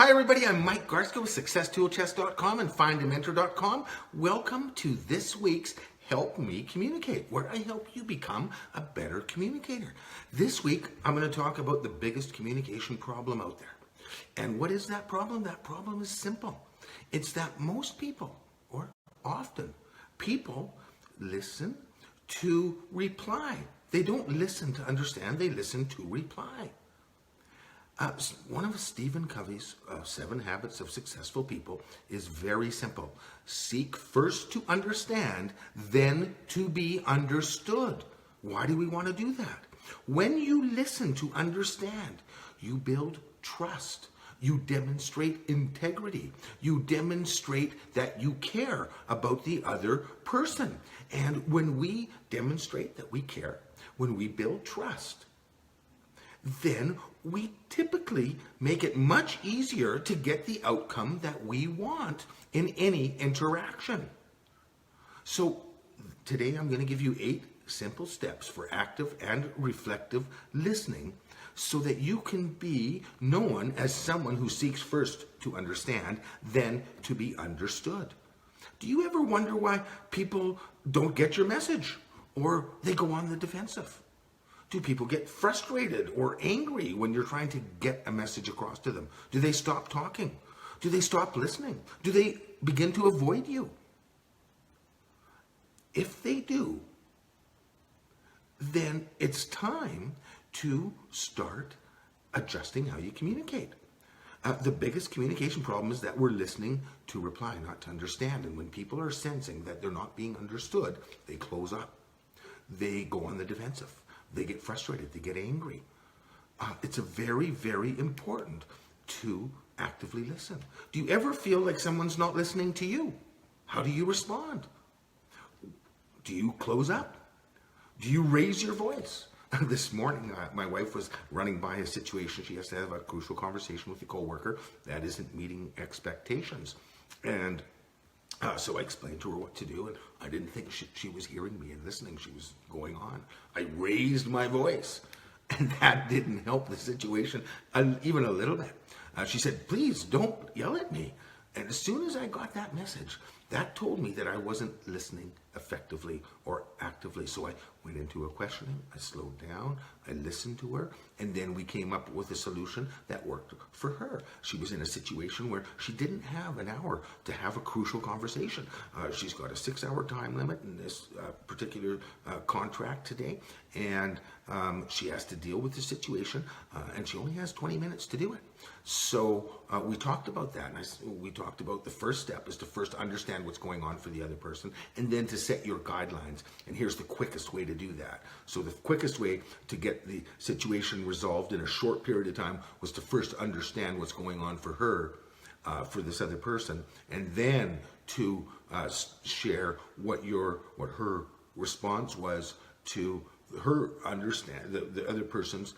Hi everybody, I'm Mike Garska with SuccessToolChest.com and FindAMentor.com. Welcome to this week's Help Me Communicate, where I help you become a better communicator. This week, I'm going to talk about the biggest communication problem out there. And what is that problem? That problem is simple. It's that most people, or often, people listen to reply. They don't listen to understand, they listen to reply. One of Stephen Covey's 7 Habits of Successful People is very simple. Seek first to understand, then to be understood. Why do we want to do that? When you listen to understand, you build trust. You demonstrate integrity. You demonstrate that you care about the other person. And when we demonstrate that we care, when we build trust, then we typically make it much easier to get the outcome that we want in any interaction. So today I'm going to give you 8 simple steps for active and reflective listening so that you can be known as someone who seeks first to understand, then to be understood. Do you ever wonder why people don't get your message or they go on the defensive? Do people get frustrated or angry when you're trying to get a message across to them? Do they stop talking? Do they stop listening? Do they begin to avoid you? If they do, then it's time to start adjusting how you communicate. The biggest communication problem is that we're listening to reply, not to understand. And when people are sensing that they're not being understood, they close up. They go on the defensive. They get frustrated, they get angry. It's very, very important to actively listen. Do you ever feel like someone's not listening to you? How do you respond? Do you close up? Do you raise your voice? This morning, my wife was running by a situation. She has to have a crucial conversation with a coworker that isn't meeting expectations. And so I explained to her what to do, and I didn't think she was hearing me and listening. She was going on. I raised my voice, and that didn't help the situation even a little bit. She said, "Please don't yell at me." And as soon as I got that message, that told me that I wasn't listening effectively or actively. So I went into a questioning, I slowed down, I listened to her, and then we came up with a solution that worked for her. She was in a situation where she didn't have an hour to have a crucial conversation. She's got a 6-hour time limit in this particular contract today, and she has to deal with the situation, and she only has 20 minutes to do it. So we talked about that, and we talked about the first step is to first understand what's going on for the other person, and then to set your guidelines. And here's the quickest way to do that. So the quickest way to get the situation resolved in a short period of time was to first understand what's going on for her, for this other person, and then to share what her response was to her understand the other person's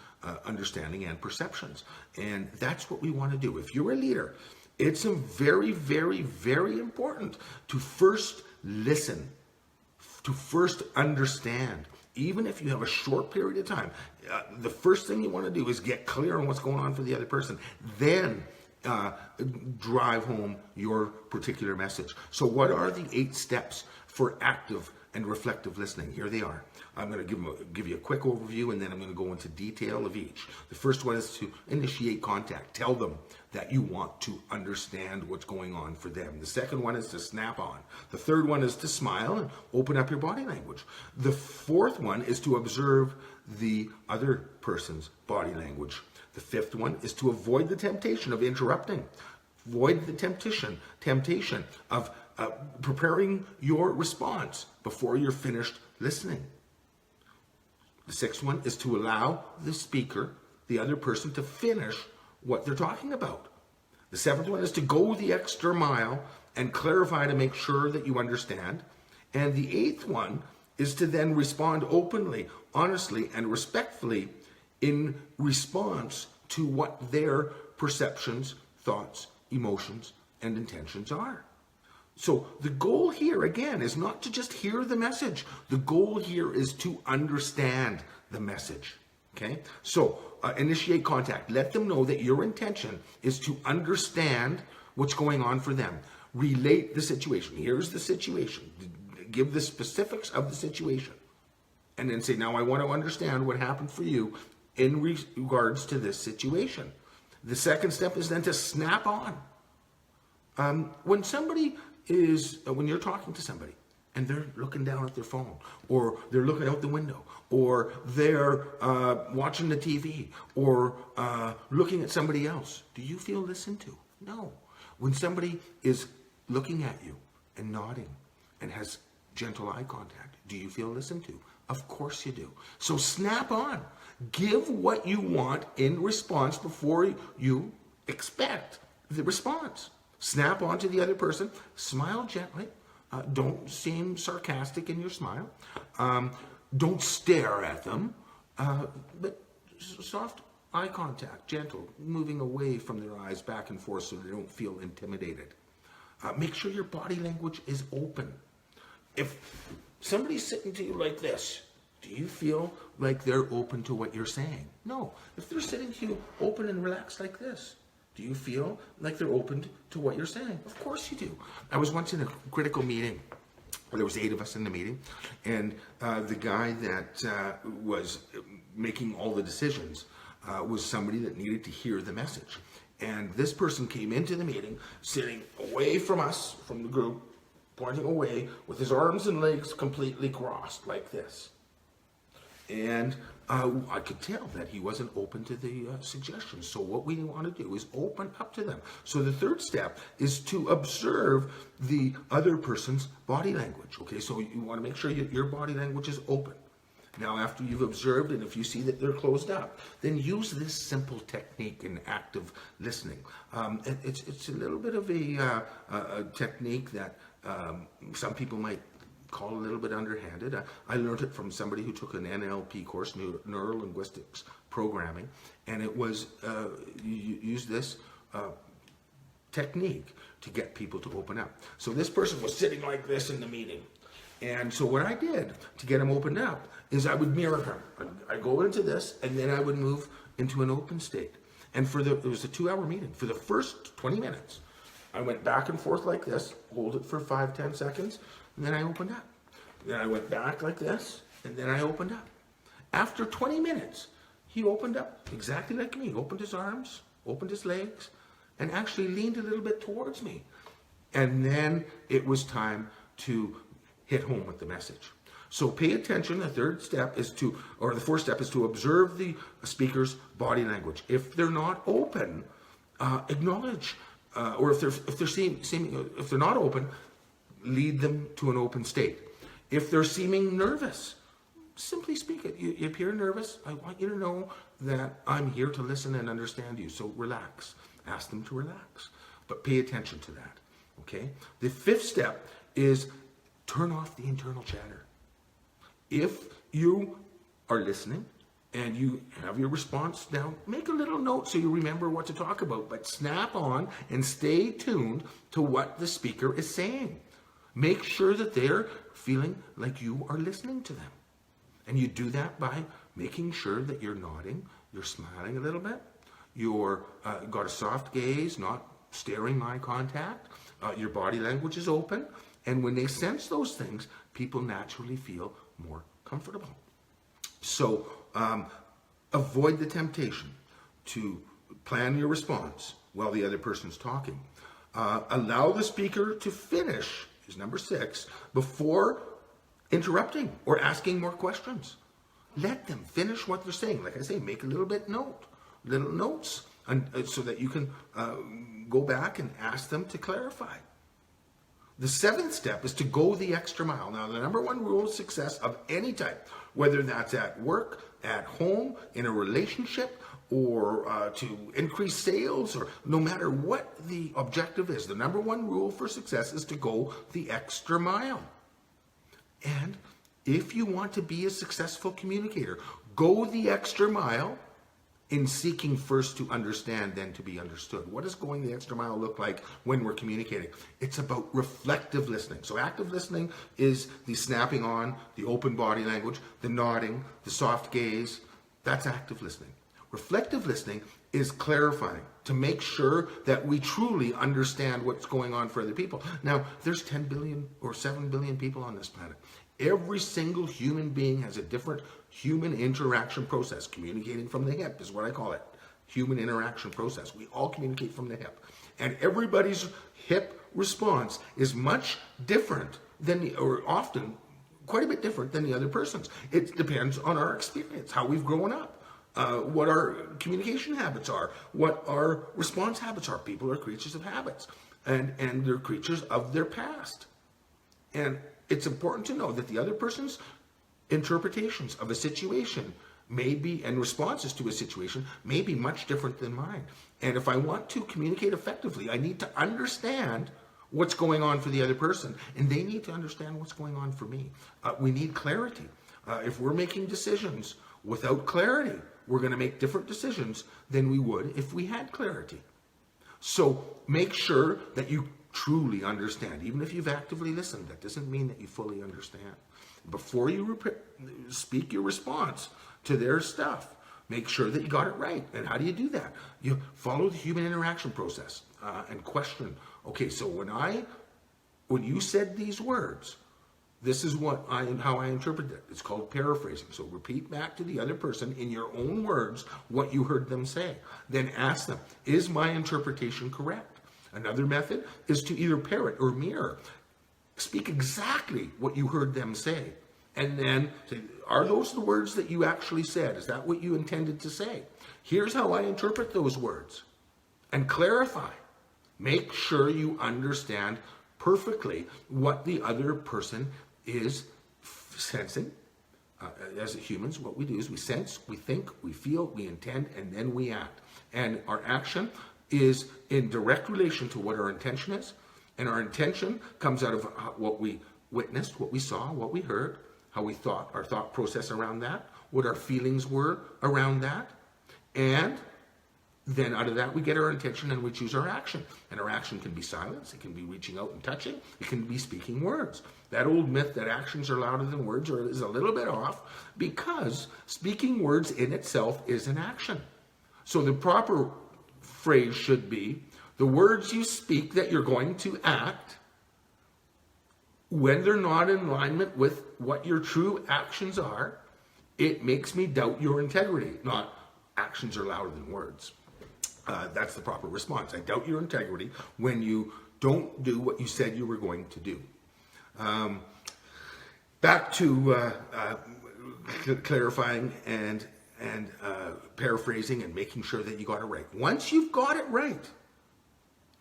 understanding and perceptions. And that's what we want to do. If you're a leader, it's very, very, very important to first listen, to first understand. Even if you have a short period of time, the first thing you want to do is get clear on what's going on for the other person. Then drive home your particular message. So what are the 8 steps for active and reflective listening? Here they are. I'm going to give you a quick overview, and then I'm going to go into detail of each. The first one is to initiate contact. Tell them that you want to understand what's going on for them. The second one is to snap on. The third one is to smile and open up your body language. The fourth one is to observe the other person's body language. The fifth one is to avoid the temptation of interrupting. Avoid the temptation of preparing your response before you're finished listening. The sixth one is to allow the speaker, the other person, to finish what they're talking about. The seventh one is to go the extra mile and clarify to make sure that you understand. And the eighth one is to then respond openly, honestly, and respectfully in response to what their perceptions, thoughts, emotions, and intentions are. So the goal here, again, is not to just hear the message. The goal here is to understand the message. Okay, so initiate contact. Let them know that your intention is to understand what's going on for them. Relate the situation. Here's the situation. Give the specifics of the situation. And then say, now I want to understand what happened for you in regards to this situation. The second step is then to snap on. When you're talking to somebody and they're looking down at their phone, or they're looking out the window, or they're watching the TV, or looking at somebody else, do you feel listened to? No. When somebody is looking at you and nodding and has gentle eye contact, do you feel listened to? Of course you do. So snap on. Give what you want in response before you expect the response. Snap on to the other person. Smile gently. Don't seem sarcastic in your smile. Don't stare at them. But soft eye contact, gentle, moving away from their eyes back and forth so they don't feel intimidated. Make sure your body language is open. If somebody's sitting to you like this, do you feel like they're open to what you're saying? No. If they're sitting to you open and relaxed like this, do you feel like they're open to what you're saying? Of course you do. I was once in a critical meeting. There was 8 of us in the meeting, and the guy that was making all the decisions was somebody that needed to hear the message. And this person came into the meeting, sitting away from us, from the group, pointing away, with his arms and legs completely crossed like this. And I could tell that he wasn't open to the suggestions. So what we want to do is open up to them. So the third step is to observe the other person's body language. Okay, so you want to make sure your body language is open. Now, after you've observed, and if you see that they're closed up, then use this simple technique in active listening. It's a little bit of a technique that some people might call a little bit underhanded. I learned it from somebody who took an NLP course, Neuro Linguistics Programming, and it was you use this technique to get people to open up. So this person was sitting like this in the meeting. And so what I did to get him opened up is I would mirror him. I go into this, and then I would move into an open state. And it was a 2-hour meeting. For the first 20 minutes, I went back and forth like this, hold it for 5-10 seconds, and then I opened up. Then I went back like this, and then I opened up. After 20 minutes, he opened up exactly like me. Opened his arms, opened his legs, and actually leaned a little bit towards me. And then it was time to hit home with the message. So pay attention. The fourth step is to observe the speaker's body language. If they're not open, acknowledge, or if they're not open, lead them to an open state. If they're seeming nervous, simply speak it. You appear nervous. I want you to know that I'm here to listen and understand you. So relax. Ask them to relax, but pay attention to that. Okay. The fifth step is turn off the internal chatter. If you are listening and you have your response down, make a little note so you remember what to talk about, but snap on and stay tuned to what the speaker is saying. Make sure that they're feeling like you are listening to them. And you do that by making sure that you're nodding, you're smiling a little bit, you're got a soft gaze, not staring eye contact, your body language is open. And when they sense those things, people naturally feel more comfortable. So avoid the temptation to plan your response while the other person's talking. Allow the speaker to finish, is number 6, before interrupting or asking more questions. Let them finish what they're saying. Like I say, make a little notes, so that you can go back and ask them to clarify. The 7th step is to go the extra mile. Now, the number 1 rule of success of any type, whether that's at work, at home, in a relationship, or to increase sales, or no matter what the objective is, the number 1 rule for success is to go the extra mile. And if you want to be a successful communicator, go the extra mile in seeking first to understand, then to be understood. What does going the extra mile look like when we're communicating? It's about reflective listening. So active listening is the snapping on, the open body language, the nodding, the soft gaze, That's active listening. Reflective listening is clarifying to make sure that we truly understand what's going on for other people. Now, there's 10 billion or 7 billion people on this planet. Every single human being has a different human interaction process. Communicating from the hip is what I call it. Human interaction process. We all communicate from the hip. And everybody's hip response is much different than, or often quite a bit different than the other person's. It depends on our experience, how we've grown up. What our communication habits are, what our response habits are. People are creatures of habits, and they're creatures of their past. And it's important to know that the other person's interpretations of a situation may be, and responses to a situation may be much different than mine. And if I want to communicate effectively, I need to understand what's going on for the other person, and they need to understand what's going on for me. We need clarity. If we're making decisions without clarity, we're going to make different decisions than we would if we had clarity. So make sure that you truly understand. Even if you've actively listened, that doesn't mean that you fully understand. Before you speak your response to their stuff, make sure that you got it right. And how do you do that? You follow the human interaction process and question, okay, so when you said these words, this is how I interpret it. It's called paraphrasing. So repeat back to the other person in your own words what you heard them say. Then ask them, is my interpretation correct? Another method is to either parrot or mirror. Speak exactly what you heard them say. And then say, are those the words that you actually said? Is that what you intended to say? Here's how I interpret those words. And clarify. Make sure you understand perfectly what the other person is sensing. As humans, what we do is we sense, we think, we feel, we intend, and then we act. And our action is in direct relation to what our intention is. And our intention comes out of what we witnessed, what we saw, what we heard, how we thought, our thought process around that, what our feelings were around that. And then out of that, we get our intention and we choose our action. And our action can be silence. It can be reaching out and touching. It can be speaking words. That old myth that actions are louder than words is a little bit off, because speaking words in itself is an action. So the proper phrase should be, the words you speak that you're going to act, when they're not in alignment with what your true actions are, it makes me doubt your integrity. Not actions are louder than words. That's the proper response. I doubt your integrity when you don't do what you said you were going to do. Back to clarifying and paraphrasing and making sure that you got it right. Once you've got it right,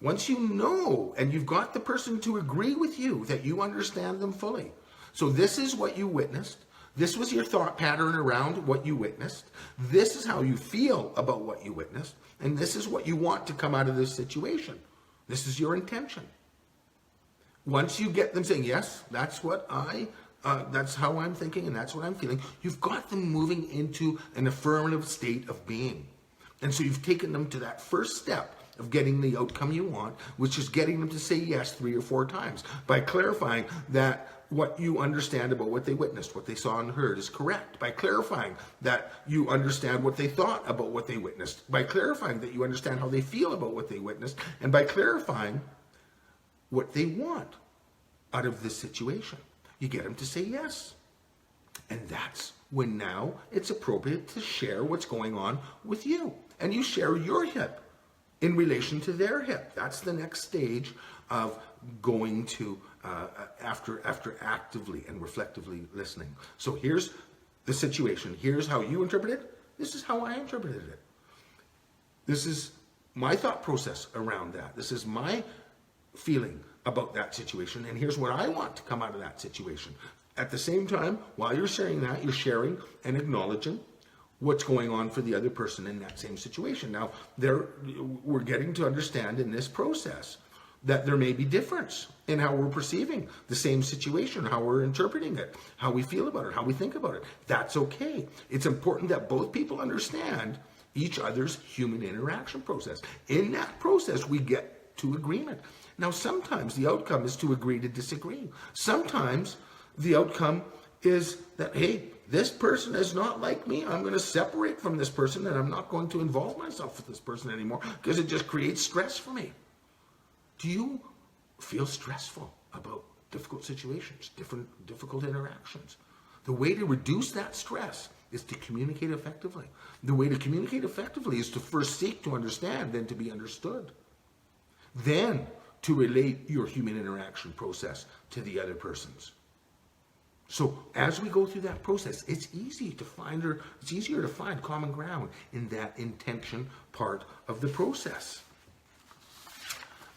once you know and you've got the person to agree with you that you understand them fully. So this is what you witnessed. This was your thought pattern around what you witnessed. This is how you feel about what you witnessed. And this is what you want to come out of this situation. This is your intention. Once you get them saying, yes, that's that's how I'm thinking and that's what I'm feeling, you've got them moving into an affirmative state of being. And so you've taken them to that first step of getting the outcome you want, which is getting them to say yes 3 or 4 times by clarifying that what you understand about what they witnessed, what they saw and heard is correct, by clarifying that you understand what they thought about what they witnessed, by clarifying that you understand how they feel about what they witnessed, and by clarifying what they want out of this situation. You get them to say yes. And that's when now it's appropriate to share what's going on with you. And you share your hip in relation to their hip. That's the next stage of going to after actively and reflectively listening. So here's the situation. Here's how you interpret it. This is how I interpreted it. This is my thought process around that. This is my feeling about that situation. And here's what I want to come out of that situation. At the same time, while you're sharing that, you're sharing and acknowledging what's going on for the other person in that same situation. Now, we're getting to understand in this process that there may be difference in how we're perceiving the same situation, how we're interpreting it, how we feel about it, how we think about it. That's okay. It's important that both people understand each other's human interaction process. In that process, we get to agreement. Now, sometimes the outcome is to agree to disagree. Sometimes the outcome is that, hey, this person is not like me. I'm going to separate from this person, and I'm not going to involve myself with this person anymore because it just creates stress for me. Do you feel stressful about difficult situations, difficult interactions? The way to reduce that stress is to communicate effectively. The way to communicate effectively is to first seek to understand, then to be understood. Then to relate your human interaction process to the other person's. So as we go through that process, it's easier to find common ground in that intention part of the process.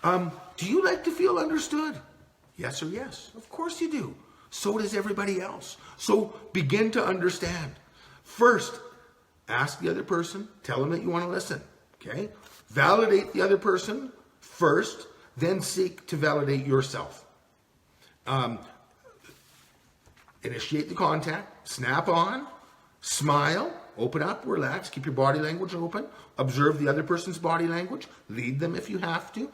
Do you like to feel understood? Yes or yes? Of course you do. So does everybody else. So begin to understand. First, ask the other person, tell them that you want to listen. Okay? Validate the other person first, then seek to validate yourself. Initiate the contact, snap on, smile, open up, relax, keep your body language open, observe the other person's body language, lead them if you have to,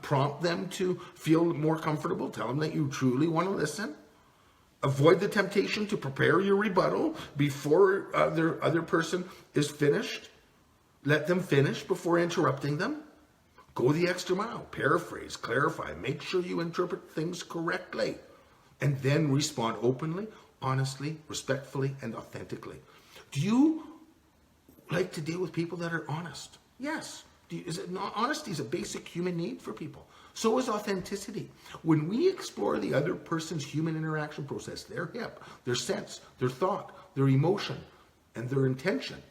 prompt them to feel more comfortable, tell them that you truly want to listen. Avoid the temptation to prepare your rebuttal before the other person is finished. Let them finish before interrupting them. Go the extra mile, paraphrase, clarify, make sure you interpret things correctly. And then respond openly, honestly, respectfully, and authentically. Do you like to deal with people that are honest? Yes. Honesty is a basic human need for people. So is authenticity. When we explore the other person's human interaction process, their hip, their sense, their thought, their emotion, and their intention,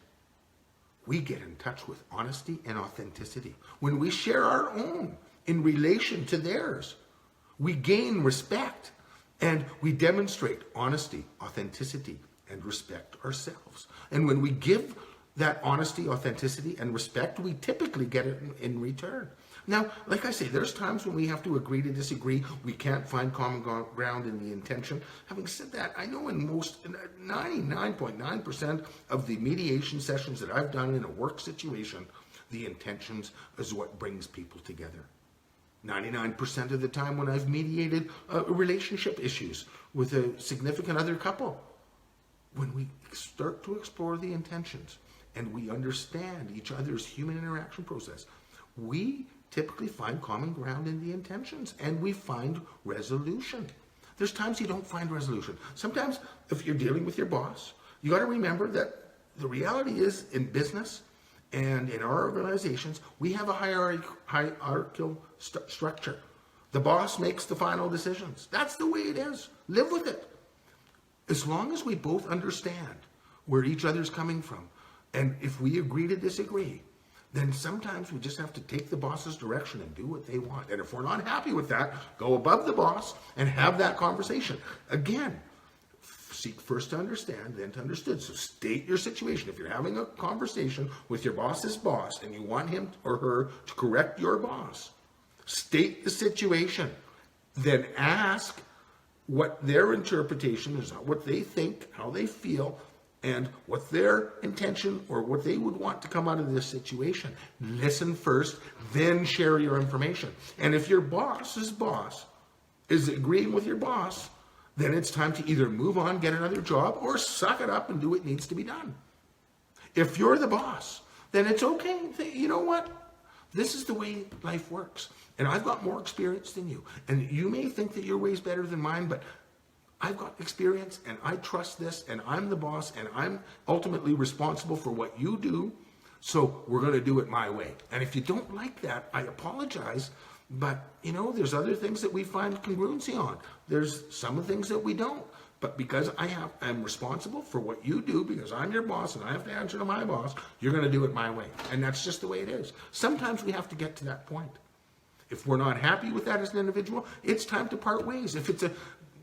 we get in touch with honesty and authenticity. When we share our own in relation to theirs, we gain respect. And we demonstrate honesty, authenticity, and respect ourselves. And when we give that honesty, authenticity, and respect, we typically get it in return. Now, like I say, there's times when we have to agree to disagree. We can't find common ground in the intention. Having said that, I know in 99.9% of the mediation sessions that I've done in a work situation, the intentions is what brings people together. 99% of the time when I've mediated relationship issues with a significant other couple, when we start to explore the intentions and we understand each other's human interaction process, we typically find common ground in the intentions and we find resolution. There's times you don't find resolution. Sometimes if you're dealing with your boss, you got to remember that the reality is in business and in our organizations, we have a hierarchical structure. The boss makes the final decisions. That's the way it is. Live with it. As long as we both understand where each other's coming from, and if we agree to disagree, then sometimes we just have to take the boss's direction and do what they want. And if we're not happy with that, go above the boss and have that conversation. Again, seek first to understand, then to understood. So state your situation. If you're having a conversation with your boss's boss and you want him or her to correct your boss, state the situation. Then ask what their interpretation is, what they think, how they feel, and what their intention or what they would want to come out of this situation. Listen first, then share your information. And if your boss's boss is agreeing with your boss, then it's time to either move on, get another job, or suck it up and do what needs to be done. If you're the boss, then it's okay. You know what? This is the way life works. And I've got more experience than you. And you may think that your way's better than mine, but I've got experience and I trust this and I'm the boss and I'm ultimately responsible for what you do. So we're going to do it my way. And if you don't like that, I apologize. But, there's other things that we find congruency on. There's some of the things that we don't. But because I'm responsible for what you do, because I'm your boss and I have to answer to my boss, you're going to do it my way. And that's just the way it is. Sometimes we have to get to that point. If we're not happy with that as an individual, it's time to part ways. If it's a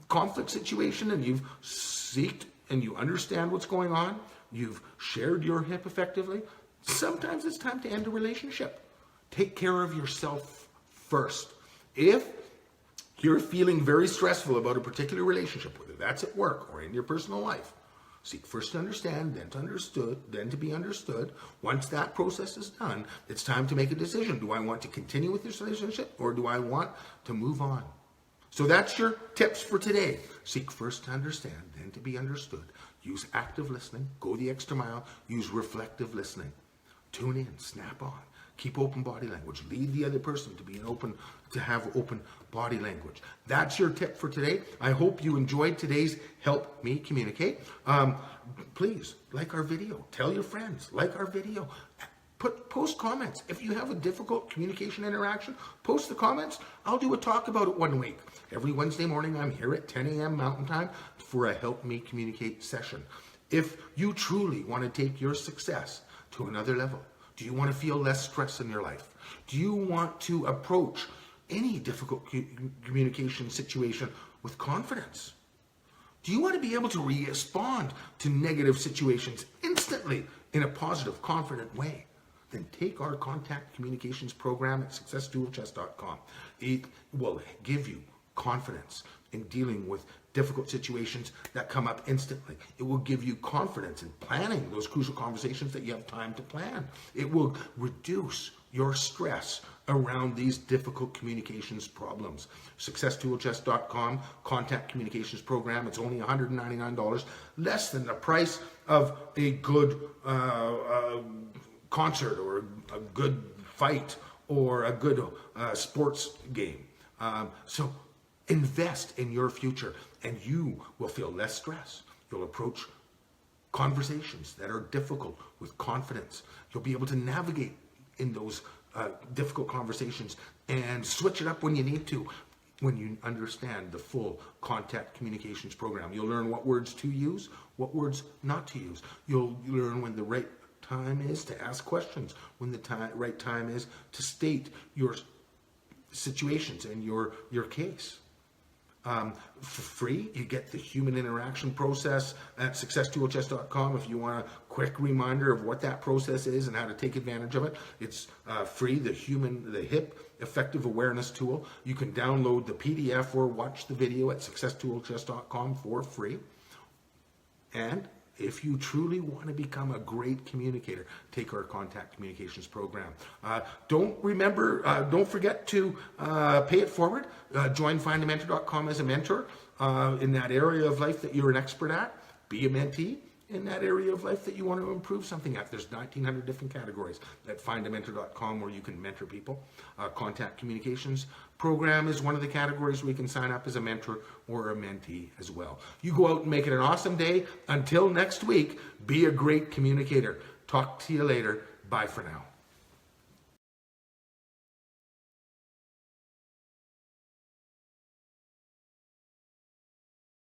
conflict situation and you've seeked and you understand what's going on, you've shared your hip effectively, sometimes it's time to end a relationship. Take care of yourself first. If you're feeling very stressful about a particular relationship, whether that's at work or in your personal life, seek first to understand, then to be understood. Once that process is done, it's time to make a decision. Do I want to continue with this relationship or do I want to move on? So that's your tips for today. Seek first to understand, then to be understood. Use active listening, go the extra mile, use reflective listening. Tune in, snap on, keep open body language, lead the other person to have open body language. That's your tip for today. I hope you enjoyed today's Help Me Communicate. Please like our video, tell your friends, like our video. Post comments. If you have a difficult communication interaction, post the comments. I'll do a talk about it one week. Every Wednesday morning, I'm here at 10 a.m. Mountain Time for a Help Me Communicate session. If you truly want to take your success to another level, do you want to feel less stress in your life? Do you want to approach any difficult communication situation with confidence? Do you want to be able to respond to negative situations instantly in a positive, confident way? Then take our contact communications program at successtoolchest.com. It will give you confidence in dealing with difficult situations that come up instantly. It will give you confidence in planning those crucial conversations that you have time to plan. It will reduce your stress around these difficult communications problems. SuccessToolChest.com, contact communications program. It's only $199, less than the price of a good concert or a good fight or a good sports game. So invest in your future and you will feel less stress. You'll approach conversations that are difficult with confidence. You'll be able to navigate in those difficult conversations and switch it up when you need to. When you understand the full contact communications program, you'll learn what words to use, what words not to use. You'll learn when the right time is to ask questions, when the right time is to state your situations and your case. For free, you get the human interaction process at successtoolchest.com. If you want a quick reminder of what that process is and how to take advantage of it, it's free. The HIP effective awareness tool. You can download the PDF or watch the video at successtoolchest.com for free. And if you truly want to become a great communicator, take our contact communications program. Don't forget to pay it forward. Join findamentor.com as a mentor in that area of life that you're an expert at. Be a mentee in that area of life that you want to improve something at. There's 1,900 different categories at findamentor.com where you can mentor people. Contact communications program is one of the categories where you can sign up as a mentor or a mentee as well. You go out and make it an awesome day. Until next week, be a great communicator. Talk to you later. Bye for now.